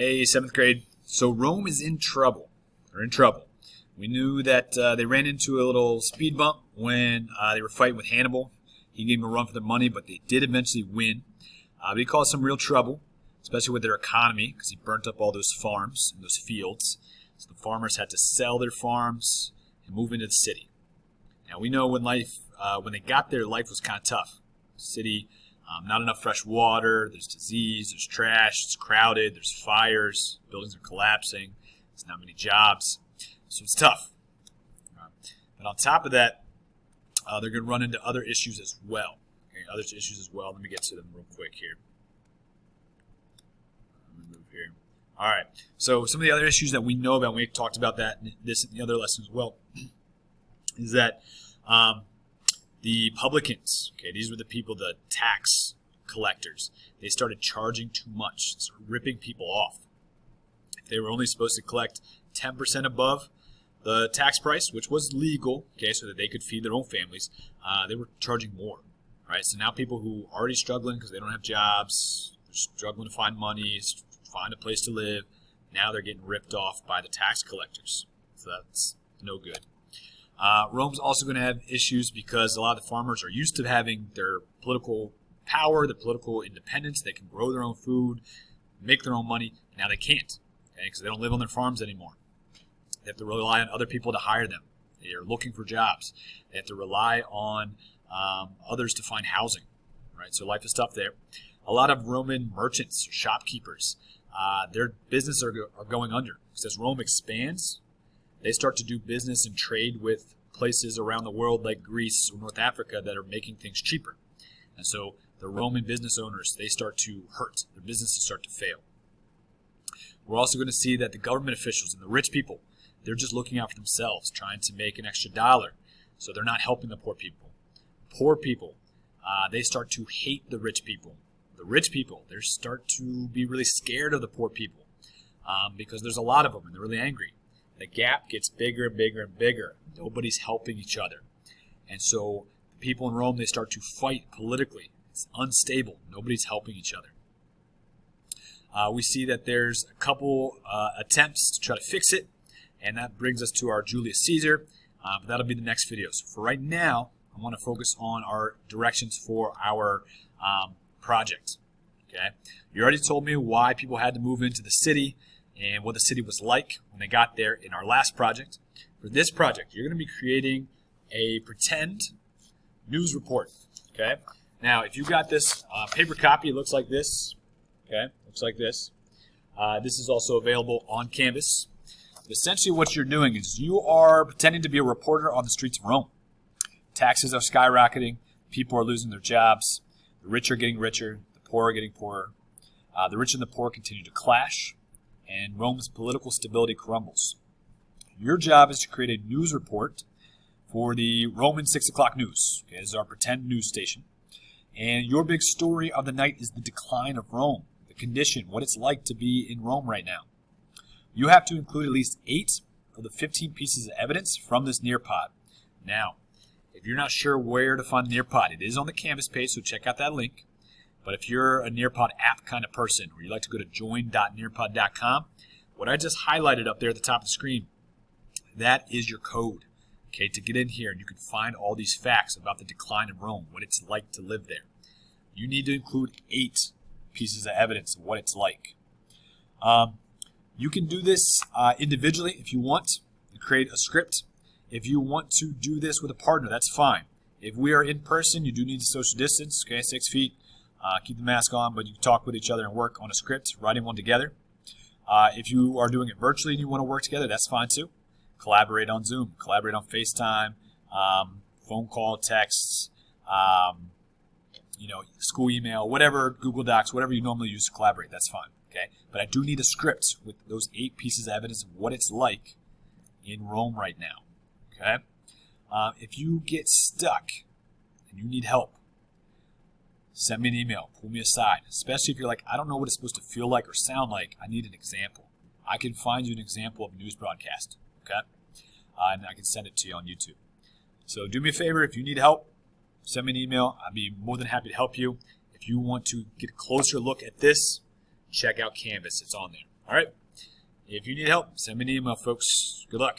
Hey, 7th grade. So Rome is in trouble. They're in trouble. We knew that they ran into a little speed bump when they were fighting with Hannibal. He gave them a run for their money, but they did eventually win. But he caused some real trouble, especially with their economy, because he burnt up all those farms and those fields. So the farmers had to sell their farms and move into the city. Now we know when they got there, life was kind of tough. City, not enough fresh water, there's disease, there's trash, it's crowded, there's fires, buildings are collapsing, there's not many jobs. So it's tough. But on top of that, they're going to run into other issues as well. Okay, other issues as well. Let me get to them real quick here. Let me move here. All right. So some of the other issues that we know about, we talked about that in this and the other lesson as well, is that the publicans, okay, these were the people, the tax collectors, they started charging too much, started ripping people off. If they were only supposed to collect 10% above the tax price, which was legal, okay, so that they could feed their own families, they were charging more, right? So now people who are already struggling because they don't have jobs, they're struggling to find money, find a place to live, now they're getting ripped off by the tax collectors. So that's no good. Rome's also going to have issues because a lot of the farmers are used to having their political power, their political independence. They can grow their own food, make their own money. Now they can't, okay, because they don't live on their farms anymore. They have to rely on other people to hire them. They are looking for jobs. They have to rely on others to find housing, right? So life is tough there. A lot of Roman merchants, shopkeepers, their business are going under. Because as Rome expands, they start to do business and trade with places around the world like Greece or North Africa that are making things cheaper. And so the Roman business owners, they start to hurt. Their businesses start to fail. We're also going to see that the government officials and the rich people, they're just looking out for themselves, trying to make an extra dollar. So they're not helping the poor people. Poor people, they start to hate the rich people. The rich people, they start to be really scared of the poor people because there's a lot of them and they're really angry. The gap gets bigger and bigger and bigger. Nobody's helping each other. And so the people in Rome, they start to fight politically. It's unstable. Nobody's helping each other. We see that there's a couple attempts to try to fix it. And that brings us to our Julius Caesar. But that'll be the next video. So for right now, I want to focus on our directions for our project. Okay. You already told me why people had to move into the city and what the city was like when they got there in our last project. For this project, you're going to be creating a pretend news report. Okay. Now, if you got this paper copy, it looks like this. Okay. Looks like this. This is also available on Canvas. Essentially what you're doing is you are pretending to be a reporter on the streets of Rome. Taxes are skyrocketing. People are losing their jobs. The rich are getting richer. The poor are getting poorer. The rich and the poor continue to clash. And Rome's political stability crumbles. Your job is to create a news report for the Roman 6 o'clock news. Okay, this is our pretend news station. And your big story of the night is the decline of Rome, the condition, what it's like to be in Rome right now. You have to include at least 8 of the 15 pieces of evidence from this Nearpod. Now, if you're not sure where to find the Nearpod, it is on the Canvas page, so check out that link. But if you're a Nearpod app kind of person, or you like to go to join.nearpod.com, what I just highlighted up there at the top of the screen, that is your code, okay, to get in here. And you can find all these facts about the decline of Rome, what it's like to live there. You need to include 8 pieces of evidence of what it's like. You can do this individually if you want. You create a script. If you want to do this with a partner, that's fine. If we are in person, you do need to social distance, okay, 6 feet. Keep the mask on, but you can talk with each other and work on a script, writing one together. If you are doing it virtually and you want to work together, that's fine too. Collaborate on Zoom, collaborate on FaceTime, phone call, texts, school email, whatever, Google Docs, whatever you normally use to collaborate, that's fine. Okay, but I do need a script with those 8 pieces of evidence of what it's like in Rome right now. Okay, if you get stuck and you need help, send me an email, pull me aside, especially if you're like, I don't know what it's supposed to feel like or sound like. I need an example. I can find you an example of a news broadcast, okay? And I can send it to you on YouTube. So do me a favor, if you need help, send me an email. I'd be more than happy to help you. If you want to get a closer look at this, check out Canvas. It's on there. All right. If you need help, send me an email, folks. Good luck.